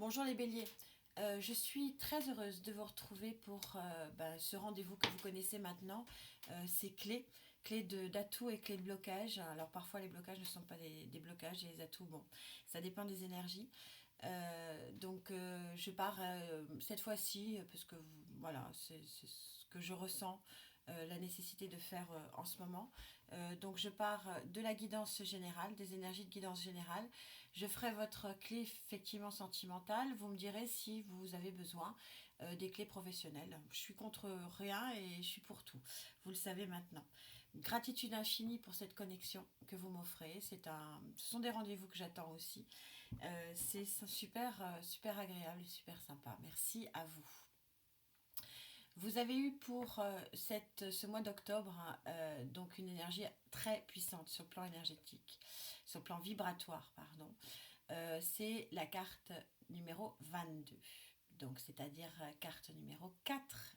Bonjour les béliers. Je suis très heureuse de vous retrouver pour ce rendez-vous que vous connaissez maintenant. C'est clés d'atouts et clés de blocage. Alors parfois les blocages ne sont pas des blocages et les atouts, bon, ça dépend des énergies. Je pars cette fois-ci parce que voilà, c'est ce que je ressens, la nécessité de faire en ce moment. Donc je pars de la guidance générale, des énergies de guidance générale. Je ferai votre clé effectivement sentimentale. Vous me direz si vous avez besoin des clés professionnelles. Je suis contre rien et je suis pour tout. Vous le savez maintenant. Gratitude infinie pour cette connexion que vous m'offrez. Ce sont des rendez-vous que j'attends aussi. C'est super, super agréable et super sympa. Merci à vous. Vous avez eu pour ce mois d'octobre donc une énergie très puissante sur le plan énergétique, sur le plan vibratoire, pardon. C'est la carte numéro 22, donc c'est-à-dire carte numéro 4.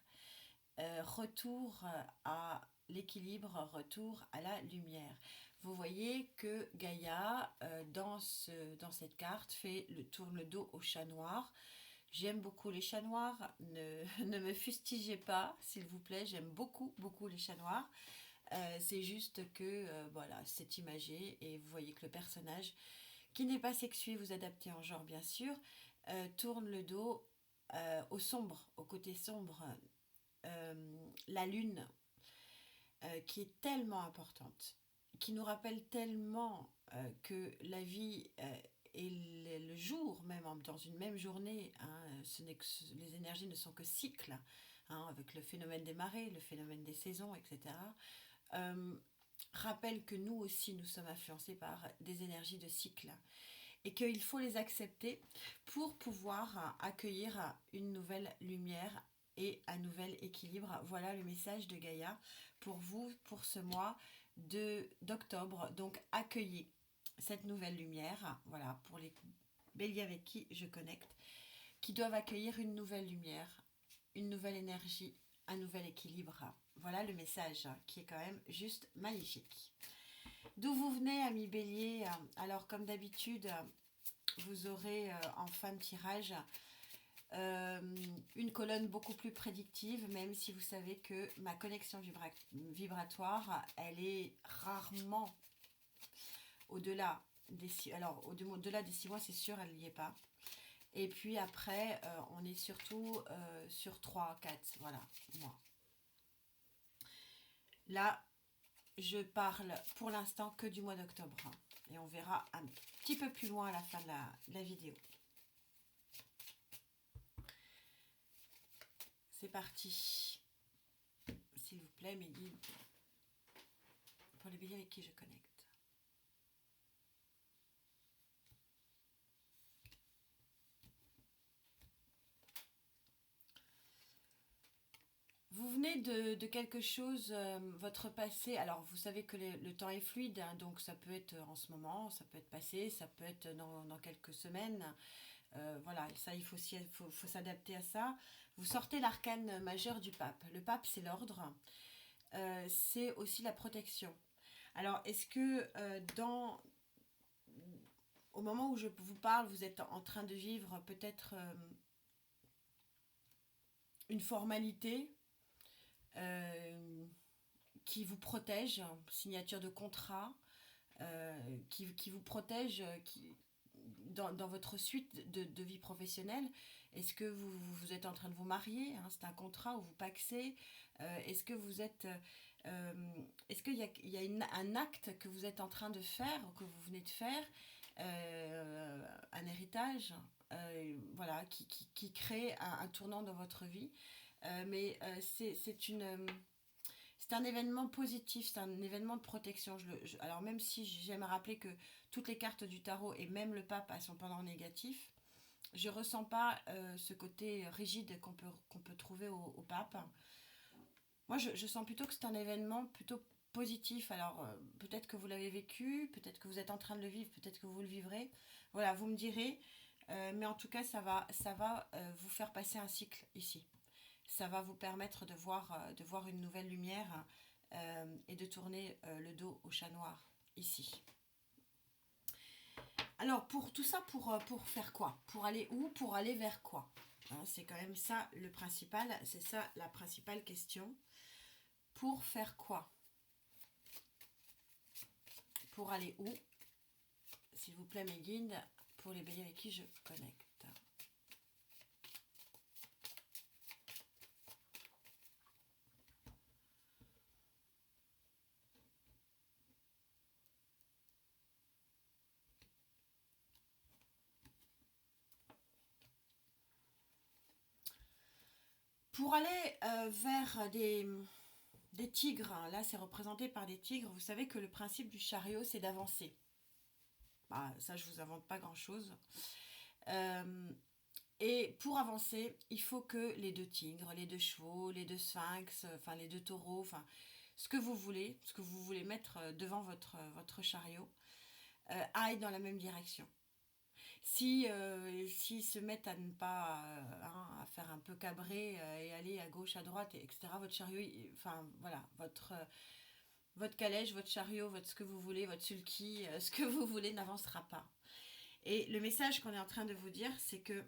Retour à l'équilibre, retour à la lumière. Vous voyez que Gaïa, dans cette carte, tourne le dos au chat noir. J'aime beaucoup les chats noirs, ne me fustigez pas, s'il vous plaît, j'aime beaucoup, beaucoup les chats noirs. C'est juste que, voilà, c'est imagé et vous voyez que le personnage, qui n'est pas sexué, vous adaptez en genre bien sûr, tourne le dos au sombre, au côté sombre, la lune, qui est tellement importante, qui nous rappelle tellement que la vie et le jour, même dans une même journée, hein, les énergies ne sont que cycles, hein, avec le phénomène des marées, le phénomène des saisons, etc. euh, Rappelle que nous aussi, nous sommes influencés par des énergies de cycle et qu'il faut les accepter pour pouvoir accueillir une nouvelle lumière et un nouvel équilibre. Voilà le message de Gaïa pour vous, pour ce mois d'octobre. Donc accueillez cette nouvelle lumière, voilà, pour les béliers avec qui je connecte, qui doivent accueillir une nouvelle lumière, une nouvelle énergie, un nouvel équilibre. Voilà le message qui est quand même juste magnifique. D'où vous venez, amis béliers? Alors, comme d'habitude, vous aurez en fin de tirage euh, une colonne beaucoup plus prédictive, même si vous savez que ma connexion vibratoire, elle est rarement au-delà des 6 alors au-delà des 6 mois, c'est sûr, elle n'y est pas. Et puis après, on est surtout sur 3 4 voilà, mois. Là, je parle pour l'instant que du mois d'octobre. Et on verra un petit peu plus loin à la fin de la vidéo. C'est parti. S'il vous plaît, mes guides, pour les béliers avec qui je connecte. Vous venez de quelque chose, votre passé. Alors, vous savez que le temps est fluide, hein, donc ça peut être en ce moment, ça peut être passé, ça peut être dans quelques semaines. Voilà, ça, faut s'adapter à ça. Vous sortez l'arcane majeur du pape. Le pape, c'est l'ordre. C'est aussi la protection. Alors, est-ce que au moment où je vous parle, vous êtes en train de vivre peut-être une formalité euh, qui vous protège, signature de contrat, qui vous protège dans votre suite de vie professionnelle? Est-ce que vous êtes en train de vous marier, hein, c'est un contrat où vous paxez? Est-ce que vous êtes... euh, Est-ce qu'il y a un acte que vous êtes en train de faire, ou que vous venez de faire, un héritage, voilà, qui crée un tournant dans votre vie? C'est un événement positif, c'est un événement de protection. Alors même si j'aime rappeler que toutes les cartes du tarot et même le pape a son pendant négatif, je ressens pas ce côté rigide qu'on peut trouver au pape. Moi, je sens plutôt que c'est un événement plutôt positif. Alors peut-être que vous l'avez vécu, peut-être que vous êtes en train de le vivre, peut-être que vous le vivrez. Voilà, vous me direz. Mais en tout cas, ça va vous faire passer un cycle ici. Ça va vous permettre de voir une nouvelle lumière et de tourner le dos au chat noir ici. Alors, pour tout ça, pour faire quoi? Pour aller où? Pour aller vers quoi? Hein, c'est quand même ça le principal, c'est ça la principale question. Pour faire quoi? Pour aller où? S'il vous plaît, mes guides, pour les béliers avec qui je connecte. Pour aller vers des tigres, hein, là c'est représenté par des tigres, vous savez que le principe du chariot c'est d'avancer. Bah, ça je vous invente pas grand chose. Et pour avancer, il faut que les deux tigres, les deux chevaux, les deux sphinx, enfin les deux taureaux, enfin ce que vous voulez mettre devant votre chariot, aillent dans la même direction. Si s'ils se mettent à ne pas à faire un peu cabrer et aller à gauche, à droite, etc., votre chariot, enfin voilà, votre calèche, votre chariot, votre ce que vous voulez, votre sulky, ce que vous voulez n'avancera pas. Et le message qu'on est en train de vous dire, c'est que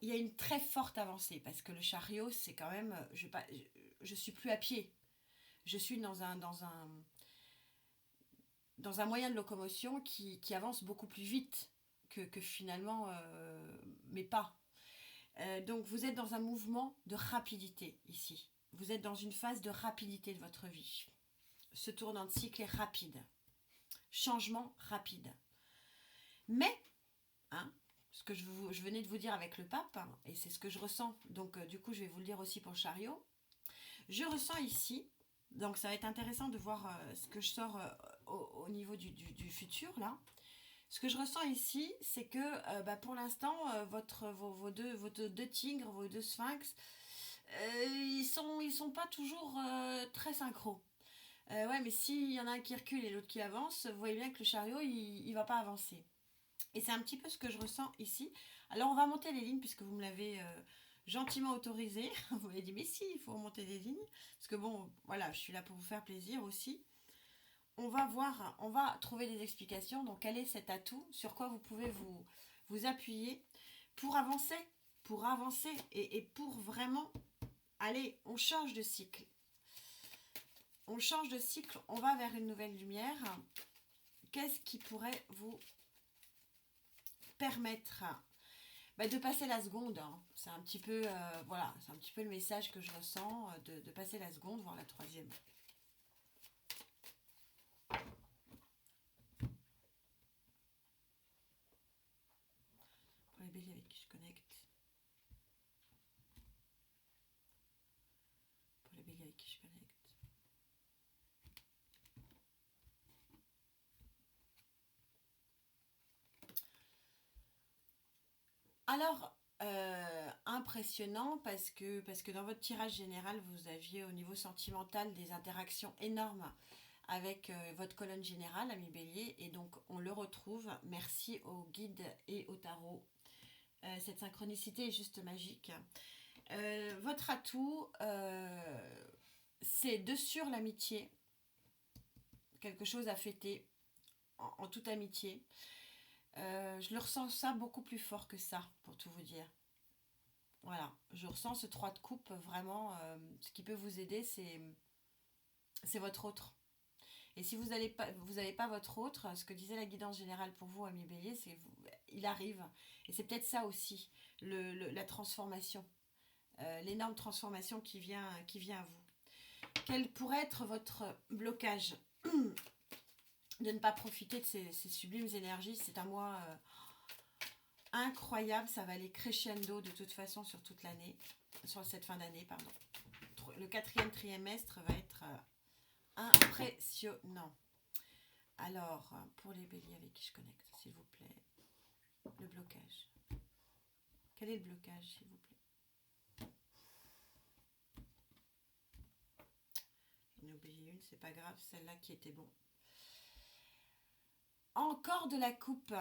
il y a une très forte avancée parce que le chariot, c'est quand même, je suis plus à pied, je suis dans un moyen de locomotion qui avance beaucoup plus vite que finalement mes pas. Donc vous êtes dans un mouvement de rapidité ici. Vous êtes dans une phase de rapidité de votre vie. Ce tournant de cycle est rapide. Changement rapide. Mais, hein, ce que je venais de vous dire avec le pape, hein, et c'est ce que je ressens, donc du coup je vais vous le dire aussi pour le chariot, je ressens ici, donc ça va être intéressant de voir ce que je sors au niveau du futur là. Ce que je ressens ici, c'est que pour l'instant, vos deux tigres, vos deux sphinx, ils sont pas toujours très synchro. Ouais, mais s'il y en a un qui recule et l'autre qui avance, vous voyez bien que le chariot, il va pas avancer. Et c'est un petit peu ce que je ressens ici. Alors, on va monter les lignes puisque vous me l'avez gentiment autorisé. Vous m'avez dit, mais si, il faut remonter des lignes. Parce que bon, voilà, je suis là pour vous faire plaisir aussi. On va voir, on va trouver des explications. Donc, quel est cet atout? Sur quoi vous pouvez vous appuyer pour avancer? Pour avancer et pour vraiment, allez, on change de cycle. On change de cycle, on va vers une nouvelle lumière. Qu'est-ce qui pourrait vous permettre de passer la seconde, hein. C'est un petit peu voilà, c'est un petit peu le message que je ressens de passer la seconde, voire la troisième. Pour les béliers avec qui je connecte. Pour les béliers avec qui je connecte. Alors, impressionnant parce que dans votre tirage général, vous aviez au niveau sentimental des interactions énormes avec votre colonne générale, ami bélier, et donc on le retrouve. Merci au guide et au tarot. Cette synchronicité est juste magique. Votre atout, c'est de sur l'amitié, quelque chose à fêter en toute amitié. Je le ressens ça beaucoup plus fort que ça, pour tout vous dire. Voilà, je ressens ce 3 de coupe vraiment. Ce qui peut vous aider, c'est votre autre. Et si vous n'avez pas votre autre, ce que disait la guidance générale pour vous, ami bélier, c'est il arrive. Et c'est peut-être ça aussi, la transformation, l'énorme transformation qui vient à vous. Quel pourrait être votre blocage de ne pas profiter de ces sublimes énergies? C'est un mois incroyable, ça va aller crescendo de toute façon sur toute l'année, sur cette fin d'année, pardon. Le 4e trimestre va être impressionnant. Alors, pour les béliers avec qui je connecte, s'il vous plaît, le blocage. Quel est le blocage, s'il vous plaît? J'en ai oublié une, c'est pas grave, celle-là qui était bon. Encore de la coupe.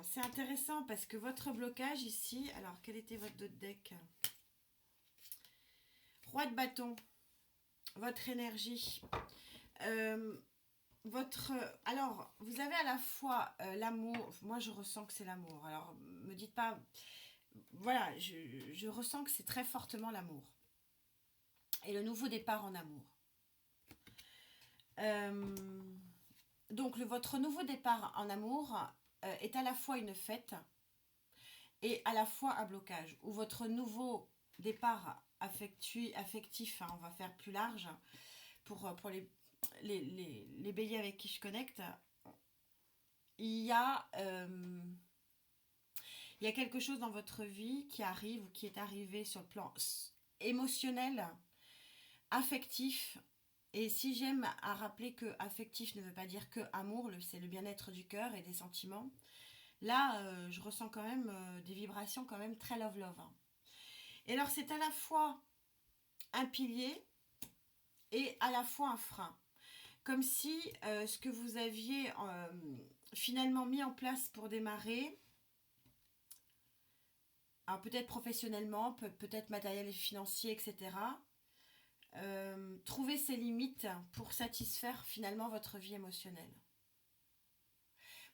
C'est intéressant parce que votre blocage ici, alors quel était votre dos de deck? Roi de bâton, votre énergie. Alors, vous avez à la fois l'amour. Moi, je ressens que c'est l'amour. Alors, me dites pas. Voilà, je ressens que c'est très fortement l'amour. Et le nouveau départ en amour. Donc, votre nouveau départ en amour est à la fois une fête et à la fois un blocage. Ou votre nouveau départ affectif, hein, on va faire plus large, pour les béliers avec qui je connecte, il y a, il y a quelque chose dans votre vie qui arrive ou qui est arrivé sur le plan émotionnel, affectif. Et si j'aime à rappeler que affectif ne veut pas dire que amour, c'est le bien-être du cœur et des sentiments, là, je ressens quand même des vibrations quand même très love-love. Hein. Et alors, c'est à la fois un pilier et à la fois un frein. Comme si ce que vous aviez finalement mis en place pour démarrer, alors peut-être professionnellement, peut-être matériel et financier, etc., trouver ses limites pour satisfaire finalement votre vie émotionnelle.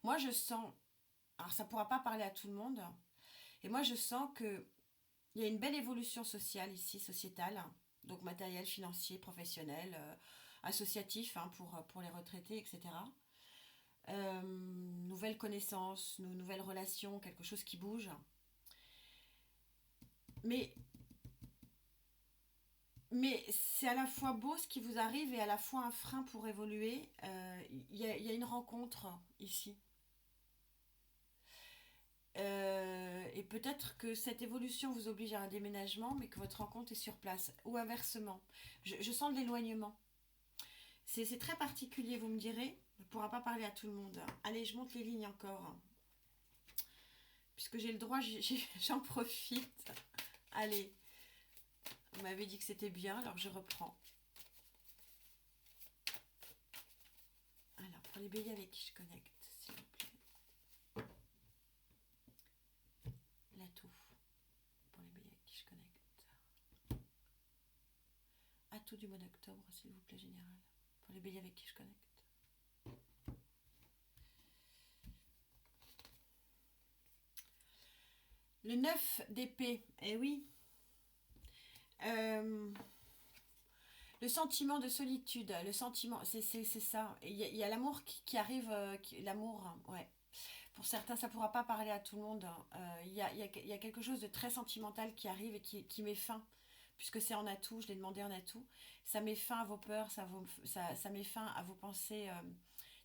Moi, je sens, alors ça ne pourra pas parler à tout le monde, et moi, je sens qu'il y a une belle évolution sociale ici, sociétale, donc matériel, financier, professionnel, associatif, hein, pour les retraités, etc. Nouvelles connaissances, nouvelles relations, quelque chose qui bouge. Mais c'est à la fois beau ce qui vous arrive et à la fois un frein pour évoluer. Il y a une rencontre ici. Et peut-être que cette évolution vous oblige à un déménagement, mais que votre rencontre est sur place. Ou inversement. Je sens de l'éloignement. C'est très particulier, vous me direz. On ne pourra pas parler à tout le monde. Allez, je monte les lignes encore. Puisque j'ai le droit, j'en profite. Allez. Vous m'avez dit que c'était bien, alors je reprends. Alors, pour les béliers avec qui je connecte, s'il vous plaît. L'atout. Pour les béliers avec qui je connecte. Atout du mois d'octobre, s'il vous plaît, général. Pour les béliers avec qui je connecte. Le 9 d'épée, eh oui. Le sentiment de solitude, le sentiment, c'est ça. Il y a l'amour qui arrive, l'amour, ouais. Pour certains, ça ne pourra pas parler à tout le monde. Il y a quelque chose de très sentimental qui arrive et qui met fin, puisque c'est en atout, je l'ai demandé en atout. Ça met fin à vos peurs, ça met fin à vos pensées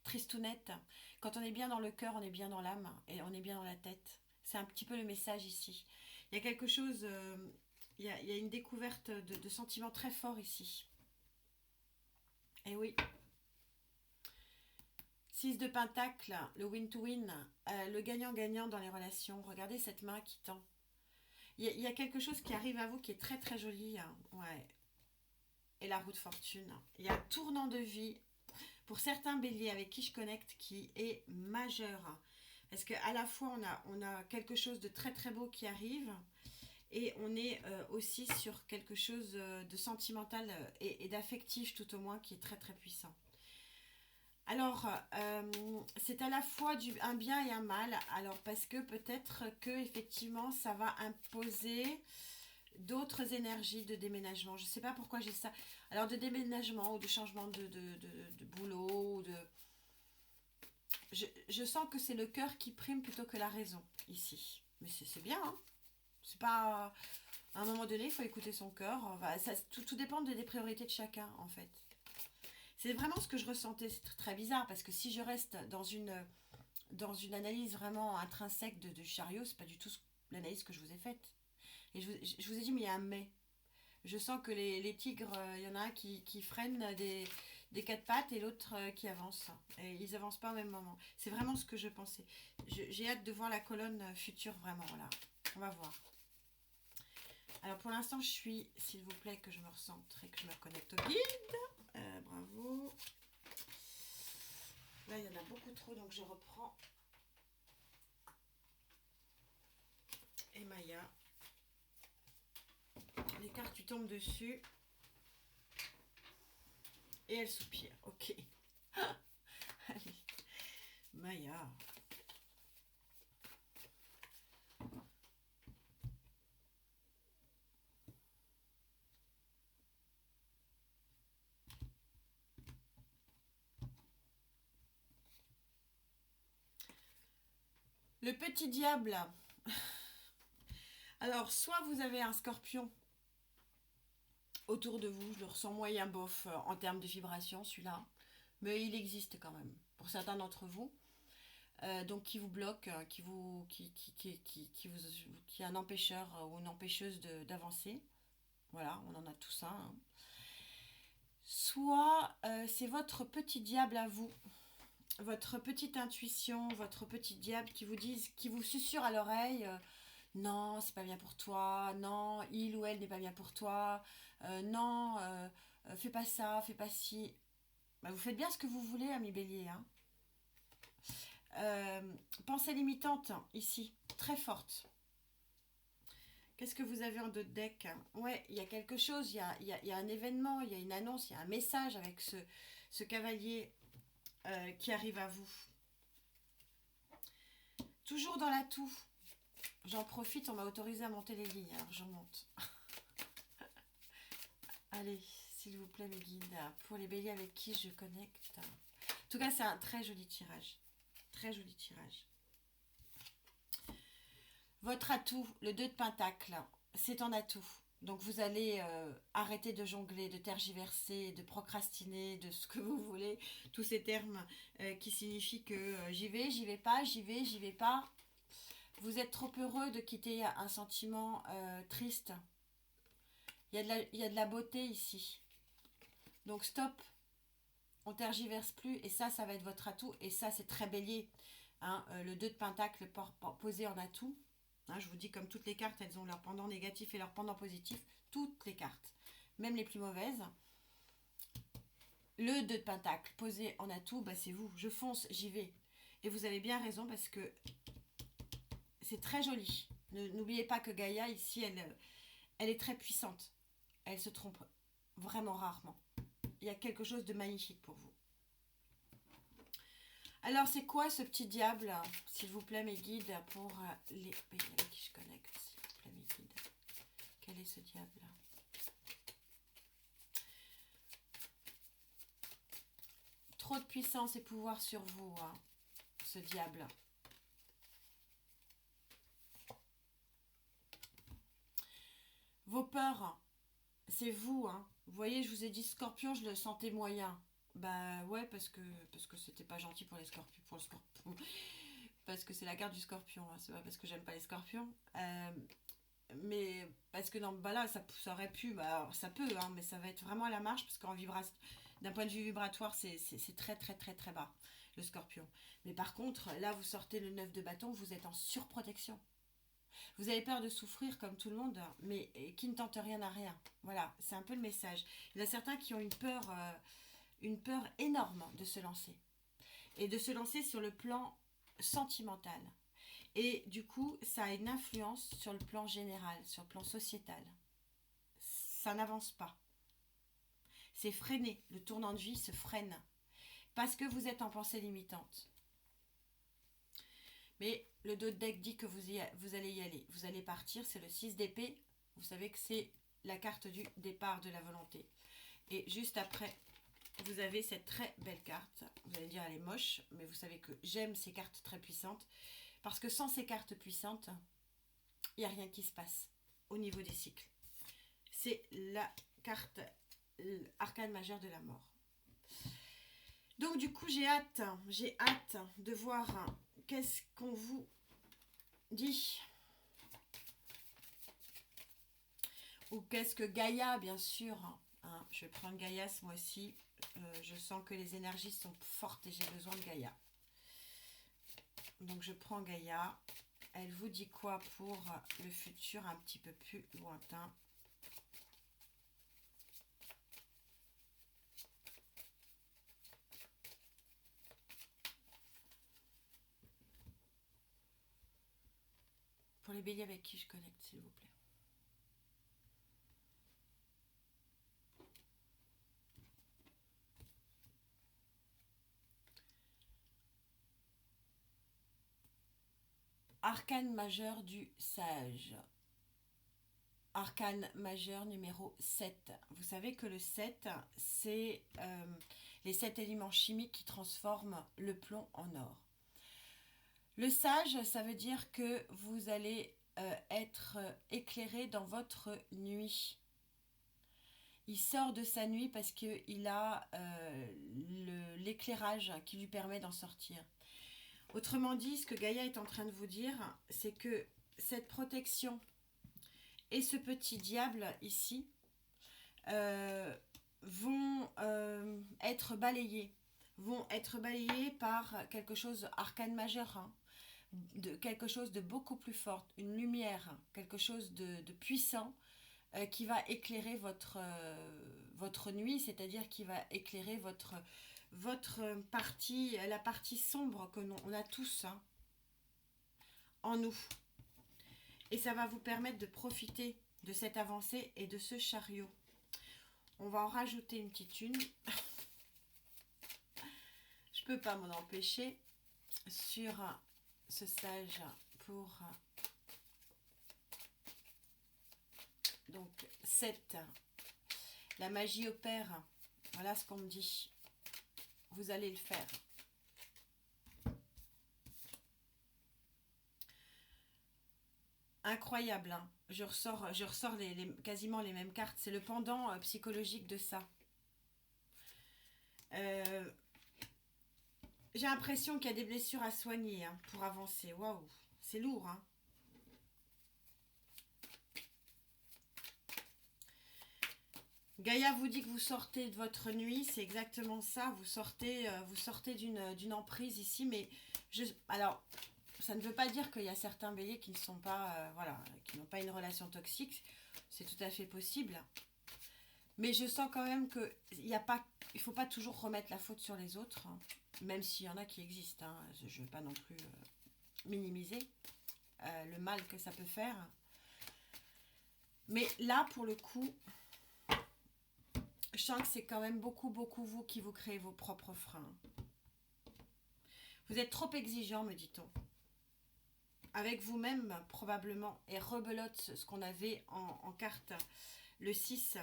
tristounettes. Quand on est bien dans le cœur, on est bien dans l'âme et on est bien dans la tête. C'est un petit peu le message ici. Il y a quelque chose, il y a une découverte de sentiments très forts ici. Et oui. 6 de pentacle, le win-to-win, le gagnant-gagnant dans les relations. Regardez cette main qui tend. Il y a quelque chose qui arrive à vous qui est très très joli. Hein. Ouais. Et la roue de fortune. Il y a un tournant de vie pour certains béliers avec qui je connecte qui est majeur. Parce qu'à la fois on a quelque chose de très très beau qui arrive et on est aussi sur quelque chose de sentimental et d'affectif tout au moins qui est très très puissant. Alors, c'est à la fois un bien et un mal. Alors, parce que peut-être que effectivement, ça va imposer d'autres énergies de déménagement. Je ne sais pas pourquoi j'ai ça. Alors, de déménagement ou de changement de boulot. Ou de... je sens que c'est le cœur qui prime plutôt que la raison ici. Mais c'est bien, hein. C'est pas... À un moment donné, il faut écouter son cœur. Enfin, tout dépend des priorités de chacun, en fait. C'est vraiment ce que je ressentais. C'est très bizarre parce que si je reste dans une analyse vraiment intrinsèque de chariot, c'est pas du tout l'analyse que je vous ai faite. Et je vous ai dit, mais il y a un mais. Je sens que les tigres, il y en a un qui freine des quatre pattes et l'autre qui avance. Et ils avancent pas au même moment. C'est vraiment ce que je pensais. J'ai hâte de voir la colonne future vraiment. Voilà. On va voir. Alors pour l'instant, je suis, s'il vous plaît, que je me recentre et que je me reconnecte au guide. Bravo. Là, il y en a beaucoup trop, donc je reprends. Et Maya. Les cartes, tu tombes dessus. Et elle soupire. Ok. Maya. Le petit diable. Alors, soit vous avez un scorpion autour de vous, je le ressens moyen bof en termes de vibration, celui-là, mais il existe quand même pour certains d'entre vous. Donc qui vous bloque, qui est un empêcheur ou une empêcheuse d'avancer. Voilà, on en a tous un. Hein. Soit c'est votre petit diable à vous, votre petite intuition, votre petit diable qui vous susurre à l'oreille non, c'est pas bien pour toi, non, il ou elle n'est pas bien pour toi, non, fais pas ça, fais pas ci. Bah, vous faites bien ce que vous voulez, ami Bélier. Hein. Pensée limitante, ici, très forte. Qu'est-ce que vous avez en dos de deck? Ouais, il y a quelque chose, il y a un événement, il y a une annonce, il y a un message avec ce cavalier qui arrive à vous. Toujours dans la toux. J'en profite, on m'a autorisé à monter les lignes, alors j'en monte. Allez, s'il vous plaît, mes guides, pour les béliers avec qui je connecte. En tout cas, c'est un très joli tirage. Très joli tirage. Votre atout, le 2 de Pentacle, c'est un atout. Donc vous allez arrêter de jongler, de tergiverser, de procrastiner, de ce que vous voulez. Tous ces termes qui signifient que j'y vais pas, j'y vais pas. Vous êtes trop heureux de quitter un sentiment triste. Il y a de la beauté ici. Donc stop, on tergiverse plus. Et ça va être votre atout. Et ça, c'est très bélier. Hein, le 2 de Pentacle posé en atout. Hein, je vous dis, comme toutes les cartes, elles ont leur pendant négatif et leur pendant positif. Toutes les cartes, même les plus mauvaises. Le 2 de Pentacle posé en atout, bah, c'est vous. Je fonce, j'y vais. Et vous avez bien raison parce que c'est très joli. N'oubliez pas que Gaïa, ici, elle est très puissante. Elle se trompe vraiment rarement. Il y a quelque chose de magnifique pour vous. Alors, c'est quoi ce petit diable, s'il vous plaît, mes guides, pour les béliers avec qui je connecte, s'il vous plaît, mes guides. Quel est ce diable? Trop de puissance et pouvoir sur vous, hein, ce diable. Vos peurs, c'est vous, hein. Vous voyez, je vous ai dit scorpion, je le sentais moyen. Bah ouais, parce que c'était pas gentil pour les scorpions, pour le scorpion. Parce que c'est la carte du scorpion, hein. C'est pas parce que j'aime pas les scorpions. Mais parce que non, bah là, ça aurait pu, bah alors, ça peut, hein, mais ça va être vraiment à la marge, parce qu'en vibration, d'un point de vue vibratoire, c'est très très très très bas, le scorpion. Mais par contre, là, vous sortez le 9 de bâton, vous êtes en surprotection. Vous avez peur de souffrir comme tout le monde, mais qui ne tente rien à rien. Voilà, c'est un peu le message. Il y en a certains qui ont une peur énorme de se lancer. Et de se lancer sur le plan sentimental. Et du coup, ça a une influence sur le plan général, sur le plan sociétal. Ça n'avance pas. C'est freiné. Le tournant de vie se freine. Parce que vous êtes en pensée limitante. Mais le dos de deck dit que vous allez y aller. Vous allez partir, c'est le 6 d'épée. Vous savez que c'est la carte du départ de la volonté. Et juste après, vous avez cette très belle carte. Vous allez dire elle est moche, mais vous savez que j'aime ces cartes très puissantes. Parce que sans ces cartes puissantes, il n'y a rien qui se passe au niveau des cycles. C'est la carte arcane majeure de la mort. Donc du coup, j'ai hâte de voir qu'est-ce qu'on vous dit. Ou qu'est-ce que Gaïa, bien sûr. Hein, je vais prendre Gaïa ce mois-ci. Je sens que les énergies sont fortes et j'ai besoin de Gaïa. Donc je prends Gaïa. Elle vous dit quoi pour le futur un petit peu plus lointain? Pour les béliers avec qui je connecte, s'il vous plaît. arcane majeur du sage. Arcane majeur numéro 7. Vous savez que le 7, c'est les 7 éléments chimiques qui transforment le plomb en or. Le sage, ça veut dire que vous allez être éclairé dans votre nuit. Il sort de sa nuit parce qu'il a l'éclairage qui lui permet d'en sortir. Autrement dit, ce que Gaïa est en train de vous dire, c'est que cette protection et ce petit diable ici vont être balayés. Vont être balayés par quelque chose arcane majeur, hein, quelque chose de beaucoup plus fort, une lumière, quelque chose de puissant qui va éclairer votre nuit, c'est-à-dire qui va éclairer votre partie, la partie sombre que on a tous hein, en nous. Et ça va vous permettre de profiter de cette avancée et de ce chariot. On va en rajouter une petite une. Je peux pas m'en empêcher sur ce sage pour donc 7. La magie opère. Voilà ce qu'on me dit. Vous allez le faire. Incroyable, hein. Je ressors quasiment les mêmes cartes. C'est le pendant psychologique de ça. J'ai l'impression qu'il y a des blessures à soigner hein, pour avancer. Waouh, c'est lourd. Hein. Gaïa vous dit que vous sortez de votre nuit. C'est exactement ça. Vous sortez d'une emprise ici. Mais alors... Ça ne veut pas dire qu'il y a certains béliers qui ne sont pas, qui n'ont pas une relation toxique. C'est tout à fait possible. Mais je sens quand même qu'il ne faut pas toujours remettre la faute sur les autres, hein, même s'il y en a qui existent. Hein, je ne veux pas non plus minimiser le mal que ça peut faire. Mais là, pour le coup, je sens que c'est quand même beaucoup vous qui vous créez vos propres freins. Vous êtes trop exigeant, me dit-on. Avec vous-même probablement, et rebelote ce qu'on avait en carte, le 6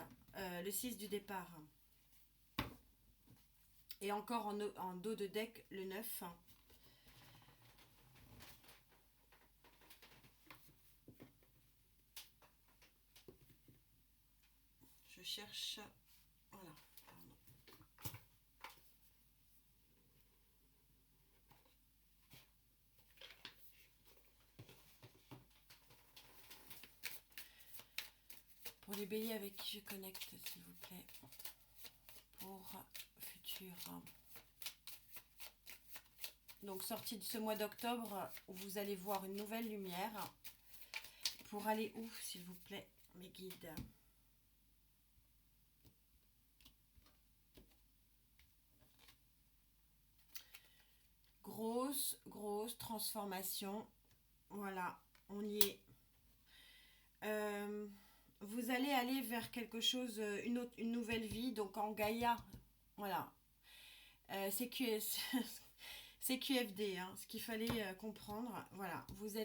du départ. Et encore en dos de deck, le 9. Je cherche... Voilà. Pour les béliers avec qui je connecte, s'il vous plaît, pour futur. Donc, sortie de ce mois d'octobre, où vous allez voir une nouvelle lumière. Pour aller où, s'il vous plaît, mes guides? Grosse transformation. Voilà, on y est. Vous allez aller vers quelque chose, une nouvelle vie, donc en Gaïa, voilà. C'est QFD, hein, ce qu'il fallait comprendre. Voilà, vous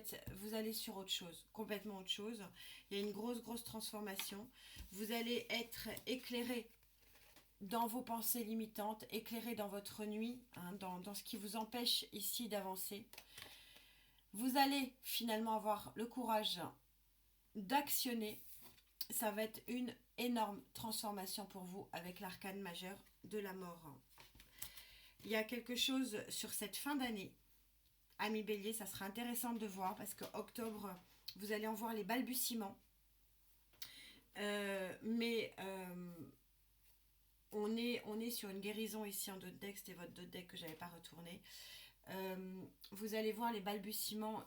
allez sur autre chose, complètement autre chose. Il y a une grosse transformation. Vous allez être éclairé dans vos pensées limitantes, éclairé dans votre nuit, hein, dans ce qui vous empêche ici d'avancer. Vous allez finalement avoir le courage d'actionner. Ça va être une énorme transformation pour vous avec l'arcane majeur de la mort. Il y a quelque chose sur cette fin d'année, amis bélier, ça sera intéressant de voir parce que octobre, vous allez en voir les balbutiements. On est sur une guérison ici en dos de deck, c'était votre dos de deck que je n'avais pas retourné. Vous allez voir les balbutiements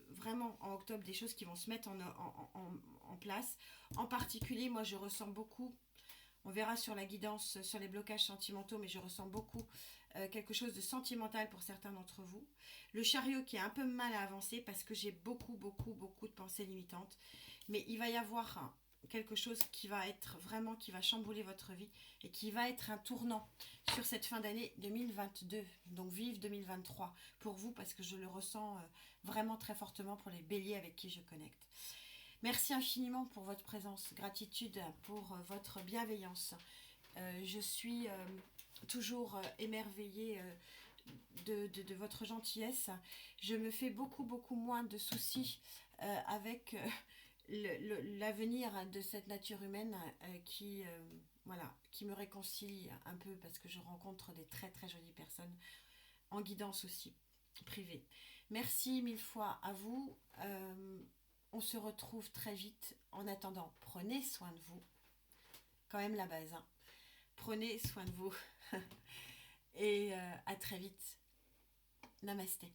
vraiment en octobre, des choses qui vont se mettre en place. En particulier, moi je ressens beaucoup, on verra sur la guidance, sur les blocages sentimentaux, mais je ressens beaucoup quelque chose de sentimental pour certains d'entre vous. Le chariot qui a un peu mal à avancer parce que j'ai beaucoup de pensées limitantes. Mais il va y avoir quelque chose qui va être vraiment, qui va chambouler votre vie et qui va être un tournant sur cette fin d'année 2022. Donc vive 2023 pour vous parce que je le ressens vraiment très fortement pour les béliers avec qui je connecte. Merci infiniment pour votre présence, gratitude pour votre bienveillance. Je suis toujours émerveillée de votre gentillesse. Je me fais beaucoup moins de soucis avec l'avenir de cette nature humaine voilà, qui me réconcilie un peu parce que je rencontre des très jolies personnes en guidance aussi privée. Merci mille fois à vous. On se retrouve très vite. En attendant, prenez soin de vous. Quand même la base. Hein. Prenez soin de vous. Et à très vite. Namasté.